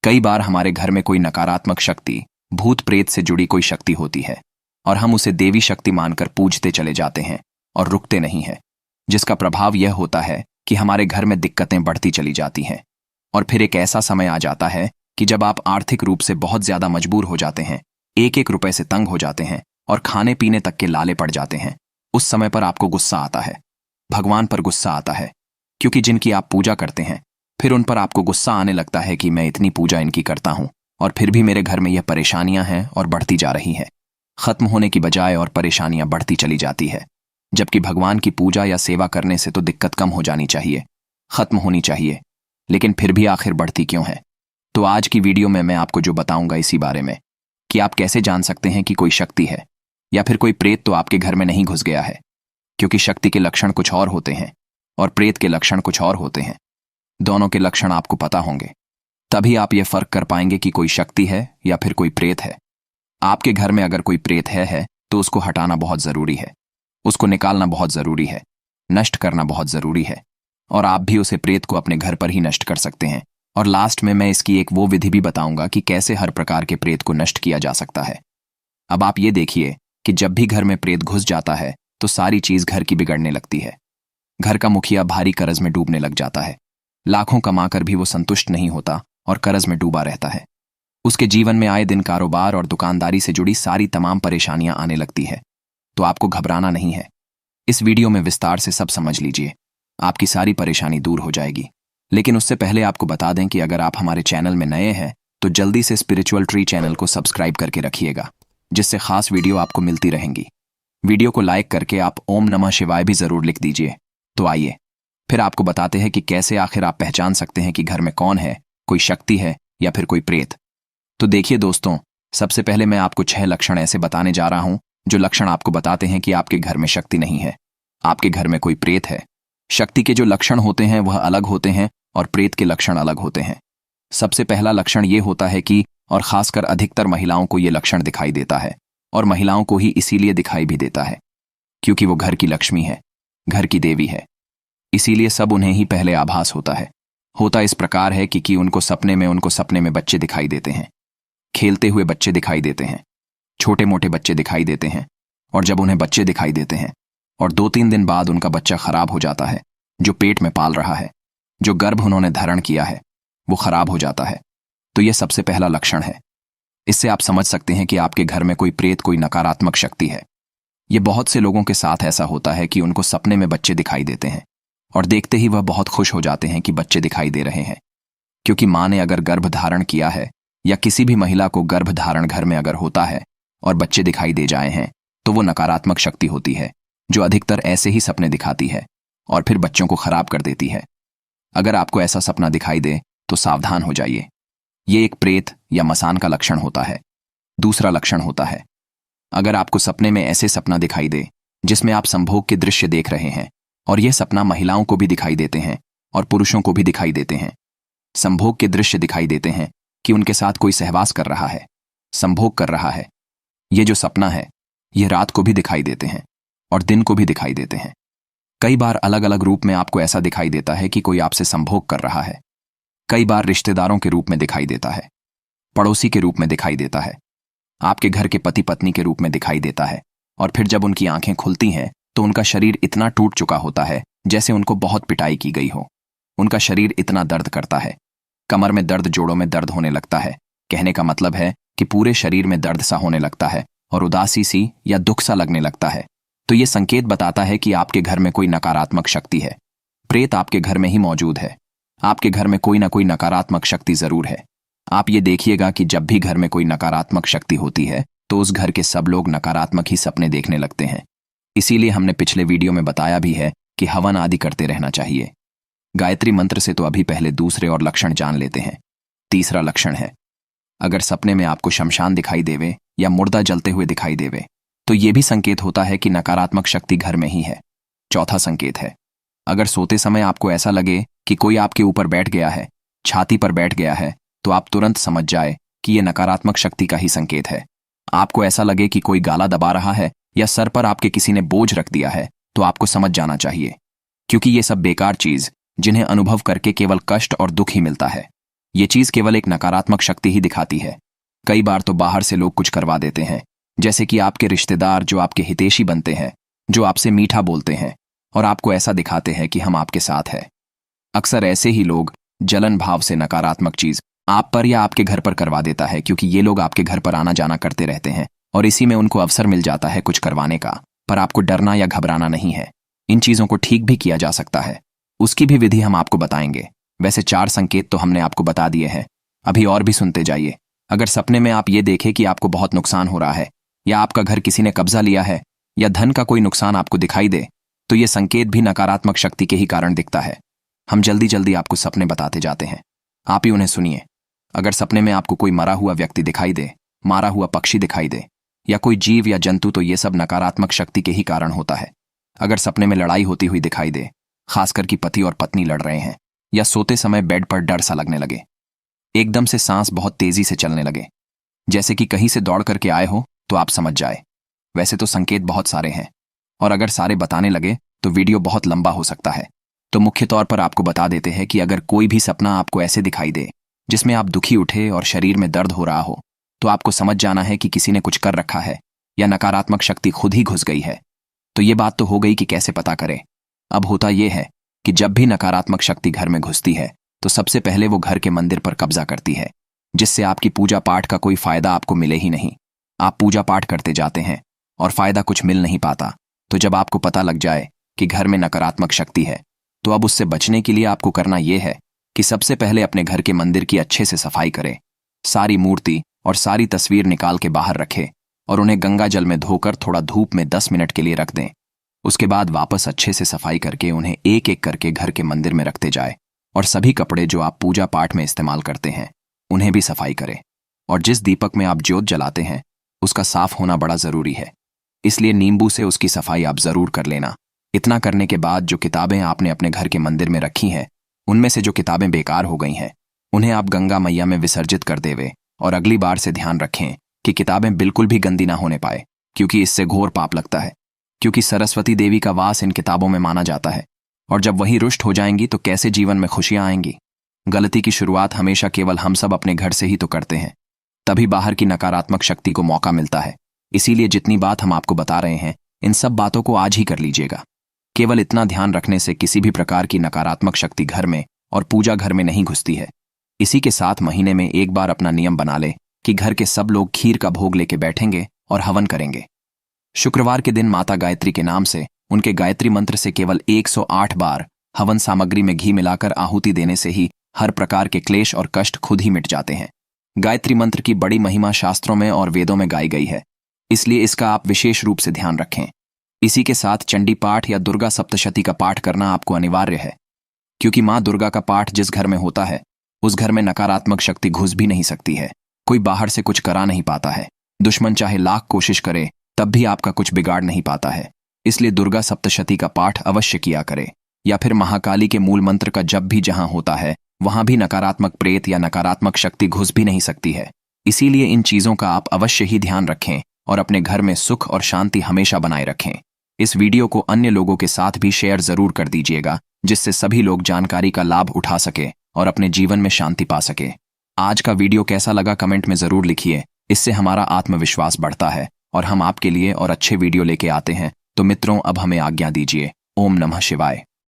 कई बार हमारे घर में कोई नकारात्मक शक्ति, भूत प्रेत से जुड़ी कोई शक्ति होती है और हम उसे देवी शक्ति मानकर पूजते चले जाते हैं और रुकते नहीं हैं, जिसका प्रभाव यह होता है कि हमारे घर में दिक्कतें बढ़ती चली जाती हैं। और फिर एक ऐसा समय आ जाता है कि जब आप आर्थिक रूप से बहुत ज्यादा मजबूर हो जाते हैं, एक एक रुपए से तंग हो जाते हैं और खाने पीने तक के लाले पड़ जाते हैं। उस समय पर आपको गुस्सा आता है, भगवान पर गुस्सा आता है, क्योंकि जिनकी आप पूजा करते हैं, फिर उन पर आपको गुस्सा आने लगता है कि मैं इतनी पूजा इनकी करता हूं और फिर भी मेरे घर में यह परेशानियां हैं और बढ़ती जा रही हैं। खत्म होने की बजाय और परेशानियां बढ़ती चली जाती है, जबकि भगवान की पूजा या सेवा करने से तो दिक्कत कम हो जानी चाहिए, खत्म होनी चाहिए, लेकिन फिर भी आखिर बढ़ती क्यों है। तो आज की वीडियो में मैं आपको जो बताऊंगा इसी बारे में कि आप कैसे जान सकते हैं कि कोई शक्ति है या फिर कोई प्रेत तो आपके घर में नहीं घुस गया है, क्योंकि शक्ति के लक्षण कुछ और होते हैं और प्रेत के लक्षण कुछ और होते हैं। दोनों के लक्षण आपको पता होंगे, तभी आप ये फर्क कर पाएंगे कि कोई शक्ति है या फिर कोई प्रेत है। आपके घर में अगर कोई प्रेत है तो उसको हटाना बहुत जरूरी है, उसको निकालना बहुत जरूरी है, नष्ट करना बहुत जरूरी है। और आप भी उसे प्रेत को अपने घर पर ही नष्ट कर सकते हैं। और लास्ट में मैं इसकी एक वो विधि भी बताऊंगा कि कैसे हर प्रकार के प्रेत को नष्ट किया जा सकता है। अब आप ये देखिए कि जब भी घर में प्रेत घुस जाता है तो सारी चीज घर की बिगड़ने लगती है। घर का मुखिया भारी कर्ज में डूबने लग जाता है, लाखों कमाकर भी वो संतुष्ट नहीं होता और कर्ज में डूबा रहता है। उसके जीवन में आए दिन कारोबार और दुकानदारी से जुड़ी सारी तमाम परेशानियां आने लगती है। तो आपको घबराना नहीं है, इस वीडियो में विस्तार से सब समझ लीजिए, आपकी सारी परेशानी दूर हो जाएगी। लेकिन उससे पहले आपको बता दें कि अगर आप हमारे चैनल में नए हैं तो जल्दी से स्पिरिचुअल ट्री चैनल को सब्सक्राइब करके रखिएगा, जिससे खास वीडियो आपको मिलती रहेंगी। वीडियो को लाइक करके आप ओम नमः शिवाय भी जरूर लिख दीजिए। तो आइए फिर आपको बताते हैं कि कैसे आखिर आप पहचान सकते हैं कि घर में कौन है, कोई शक्ति है या फिर कोई प्रेत। तो देखिए दोस्तों, सबसे पहले मैं आपको 6 लक्षण ऐसे बताने जा रहा हूं जो लक्षण आपको बताते हैं कि आपके घर में शक्ति नहीं है, आपके घर में कोई प्रेत है। शक्ति के जो लक्षण होते हैं वह अलग होते हैं और प्रेत के लक्षण अलग होते हैं। सबसे पहला लक्षण ये होता है कि, और खासकर अधिकतर महिलाओं को ये लक्षण दिखाई देता है, और महिलाओं को ही इसीलिए दिखाई भी देता है क्योंकि वो घर की लक्ष्मी है, घर की देवी है, इसीलिए सब उन्हें ही पहले आभास होता है। होता इस प्रकार है कि उनको सपने में बच्चे दिखाई देते हैं, खेलते हुए बच्चे दिखाई देते हैं, छोटे मोटे बच्चे दिखाई देते हैं। और जब उन्हें बच्चे दिखाई देते हैं और 2-3 दिन बाद उनका बच्चा खराब हो जाता है, जो पेट में पाल रहा है, जो गर्भ उन्होंने धारण किया है, वो खराब हो जाता है, तो यह सबसे पहला लक्षण है। इससे आप समझ सकते हैं कि आपके घर में कोई प्रेत, कोई नकारात्मक शक्ति है। ये बहुत से लोगों के साथ ऐसा होता है कि उनको सपने में बच्चे दिखाई देते हैं और देखते ही वह बहुत खुश हो जाते हैं कि बच्चे दिखाई दे रहे हैं, क्योंकि माँ ने अगर गर्भ धारण किया है या किसी भी महिला को गर्भ धारण घर में अगर होता है और बच्चे दिखाई दे जाए हैं तो वो नकारात्मक शक्ति होती है, जो अधिकतर ऐसे ही सपने दिखाती है और फिर बच्चों को खराब कर देती है। अगर आपको ऐसा सपना दिखाई दे तो सावधान हो जाइए, ये एक प्रेत या मसान का लक्षण होता है। दूसरा लक्षण होता है, अगर आपको सपने में ऐसे सपना दिखाई दे जिसमें आप संभोग के दृश्य देख रहे हैं, और यह सपना महिलाओं को भी दिखाई देते हैं और पुरुषों को भी दिखाई देते हैं। संभोग के दृश्य दिखाई देते हैं कि उनके साथ कोई सहवास कर रहा है, संभोग कर रहा है। ये जो सपना है ये रात को भी दिखाई देते हैं और दिन को भी दिखाई देते हैं। कई बार अलग अलग रूप में आपको ऐसा दिखाई देता है कि कोई आपसे संभोग कर रहा है। कई बार रिश्तेदारों के रूप में दिखाई देता है, पड़ोसी के रूप में दिखाई देता है, आपके घर के पति पत्नी के रूप में दिखाई देता है। और फिर जब उनकी आंखें खुलती हैं तो उनका शरीर इतना टूट चुका होता है जैसे उनको बहुत पिटाई की गई हो। उनका शरीर इतना दर्द करता है, कमर में दर्द, जोड़ों में दर्द होने लगता है। कहने का मतलब है कि पूरे शरीर में दर्द सा होने लगता है और उदासी सी या दुख सा लगने लगता है। तो ये संकेत बताता है कि आपके घर में कोई नकारात्मक शक्ति है। प्रेत आपके घर में ही मौजूद है। आपके घर में कोई ना कोई नकारात्मक शक्ति जरूर है। आप ये देखिएगा कि जब भी घर में कोई नकारात्मक शक्ति होती है तो उस घर के सब लोग नकारात्मक ही सपने देखने लगते हैं। इसीलिए हमने पिछले वीडियो में बताया भी है कि हवन आदि करते रहना चाहिए। गायत्री मंत्र से तो अभी पहले दूसरे और लक्षण जान लेते हैं। तीसरा लक्षण है, अगर सपने में आपको शमशान दिखाई देवे या मुर्दा जलते हुए दिखाई देवे तो यह भी संकेत होता है कि नकारात्मक शक्ति घर में ही है। चौथा संकेत है, अगर सोते समय आपको ऐसा लगे कि कोई आपके ऊपर बैठ गया है, छाती पर बैठ गया है, तो आप तुरंत समझ जाए कि यह नकारात्मक शक्ति का ही संकेत है। आपको ऐसा लगे कि कोई गाला दबा रहा है या सर पर आपके किसी ने बोझ रख दिया है तो आपको समझ जाना चाहिए, क्योंकि ये सब बेकार चीज जिन्हें अनुभव करके केवल कष्ट और दुख ही मिलता है। ये चीज केवल एक नकारात्मक शक्ति ही दिखाती है। कई बार तो बाहर से लोग कुछ करवा देते हैं, जैसे कि आपके रिश्तेदार जो आपके हितैषी बनते हैं, जो आपसे मीठा बोलते हैं और आपको ऐसा दिखाते हैं कि हम आपके साथ हैं। अक्सर ऐसे ही लोग जलन भाव से नकारात्मक चीज आप पर या आपके घर पर करवा देता है, क्योंकि ये लोग आपके घर पर आना जाना करते रहते हैं और इसी में उनको अवसर मिल जाता है कुछ करवाने का। पर आपको डरना या घबराना नहीं है, इन चीजों को ठीक भी किया जा सकता है। उसकी भी विधि हम आपको बताएंगे। वैसे 4 संकेत तो हमने आपको बता दिए हैं, अभी और भी सुनते जाइए। अगर सपने में आप ये देखें कि आपको बहुत नुकसान हो रहा है, या आपका घर किसी ने कब्जा लिया है, या धन का कोई नुकसान आपको दिखाई दे, तो ये संकेत भी नकारात्मक शक्ति के ही कारण दिखता है। हम जल्दी जल्दी आपको सपने बताते जाते हैं, आप ही उन्हें सुनिए। अगर सपने में आपको कोई मरा हुआ व्यक्ति दिखाई दे, मारा हुआ पक्षी दिखाई दे, या कोई जीव या जंतु, तो ये सब नकारात्मक शक्ति के ही कारण होता है। अगर सपने में लड़ाई होती हुई दिखाई दे, खासकर कि पति और पत्नी लड़ रहे हैं, या सोते समय बेड पर डर सा लगने लगे, एकदम से सांस बहुत तेजी से चलने लगे, जैसे कि कहीं से दौड़ करके आए हो, तो आप समझ जाए। वैसे तो संकेत बहुत सारे हैं, और अगर सारे बताने लगे तो वीडियो बहुत लंबा हो सकता है। तो मुख्य तौर पर आपको बता देते हैं कि अगर कोई भी सपना आपको ऐसे दिखाई दे जिसमें आप दुखी उठे और शरीर में दर्द हो रहा हो, तो आपको समझ जाना है कि किसी ने कुछ कर रखा है या नकारात्मक शक्ति खुद ही घुस गई है। तो ये बात तो हो गई कि कैसे पता करें। अब होता यह है कि जब भी नकारात्मक शक्ति घर में घुसती है, तो सबसे पहले वो घर के मंदिर पर कब्जा करती है, जिससे आपकी पूजा पाठ का कोई फायदा आपको मिले ही नहीं। आप पूजा पाठ करते जाते हैं और फायदा कुछ मिल नहीं पाता। तो जब आपको पता लग जाए कि घर में नकारात्मक शक्ति है, तो अब उससे बचने के लिए आपको करना यह है कि सबसे पहले अपने घर के मंदिर की अच्छे से सफाई करें। सारी मूर्ति और सारी तस्वीर निकाल के बाहर रखें और उन्हें गंगा जल में धोकर थोड़ा धूप में 10 मिनट के लिए रख दें। उसके बाद वापस अच्छे से सफाई करके उन्हें एक एक करके घर के मंदिर में रखते जाए, और सभी कपड़े जो आप पूजा पाठ में इस्तेमाल करते हैं उन्हें भी सफाई करें। और जिस दीपक में आप ज्योत जलाते हैं उसका साफ होना बड़ा जरूरी है, इसलिए नींबू से उसकी सफाई आप जरूर कर लेना। इतना करने के बाद जो किताबें आपने अपने घर के मंदिर में रखी हैं, उनमें से जो किताबें बेकार हो गई हैं, उन्हें आप गंगा मैया में विसर्जित कर देवे। और अगली बार से ध्यान रखें कि किताबें बिल्कुल भी गंदी ना होने पाए, क्योंकि इससे घोर पाप लगता है। क्योंकि सरस्वती देवी का वास इन किताबों में माना जाता है, और जब वही रुष्ट हो जाएंगी तो कैसे जीवन में खुशियां आएंगी। गलती की शुरुआत हमेशा केवल हम सब अपने घर से ही तो करते हैं, तभी बाहर की नकारात्मक शक्ति को मौका मिलता है। इसीलिए जितनी बात हम आपको बता रहे हैं, इन सब बातों को आज ही कर लीजिएगा। केवल इतना ध्यान रखने से किसी भी प्रकार की नकारात्मक शक्ति घर में और पूजा घर में नहीं घुसती है। इसी के साथ महीने में एक बार अपना नियम बना ले कि घर के सब लोग खीर का भोग लेके बैठेंगे और हवन करेंगे। शुक्रवार के दिन माता गायत्री के नाम से उनके गायत्री मंत्र से केवल 108 बार हवन सामग्री में घी मिलाकर आहुति देने से ही हर प्रकार के क्लेश और कष्ट खुद ही मिट जाते हैं। गायत्री मंत्र की बड़ी महिमा शास्त्रों में और वेदों में गाई गई है, इसलिए इसका आप विशेष रूप से ध्यान रखें। इसी के साथ चंडी पाठ या दुर्गा सप्तशती का पाठ करना आपको अनिवार्य है, क्योंकि माँ दुर्गा का पाठ जिस घर में होता है उस घर में नकारात्मक शक्ति घुस भी नहीं सकती है। कोई बाहर से कुछ करा नहीं पाता है। दुश्मन चाहे लाख कोशिश करे तब भी आपका कुछ बिगाड़ नहीं पाता है। इसलिए दुर्गा सप्तशती का पाठ अवश्य किया करे, या फिर महाकाली के मूल मंत्र का जप भी जहां होता है वहां भी नकारात्मक प्रेत या नकारात्मक शक्ति घुस भी नहीं सकती है। इसीलिए इन चीजों का आप अवश्य ही ध्यान रखें और अपने घर में सुख और शांति हमेशा बनाए रखें। इस वीडियो को अन्य लोगों के साथ भी शेयर जरूर कर दीजिएगा, जिससे सभी लोग जानकारी का लाभ उठा सके और अपने जीवन में शांति पा सके। आज का वीडियो कैसा लगा कमेंट में जरूर लिखिए, इससे हमारा आत्मविश्वास बढ़ता है और हम आपके लिए और अच्छे वीडियो लेके आते हैं। तो मित्रों, अब हमें आज्ञा दीजिए। ओम नमः शिवाय।